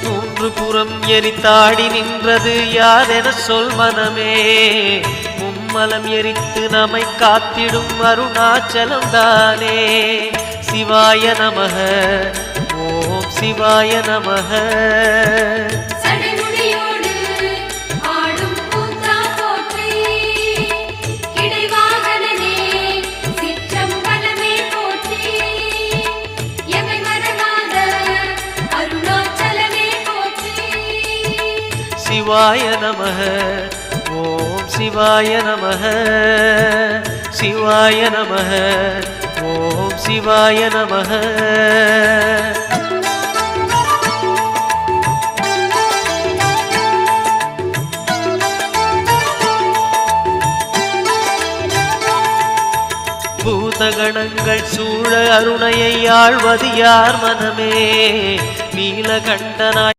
மூன்று புறம் எரித்தாடி நின்றது யாரென சொல் மனமே. மும்மலம் எரித்து நம்மை காத்திடும் அருணாச்சலம் தானே. சிவாய நமக ஓம் சிவாய நமக. சிவாய நமக ஓம் சிவாய நமக. சிவாய நமக ஓம் சிவாய நமக. பூதகணங்கள் சூழ அருணையை ஆழ்வது யார் மனமே. நீலகண்டனாய்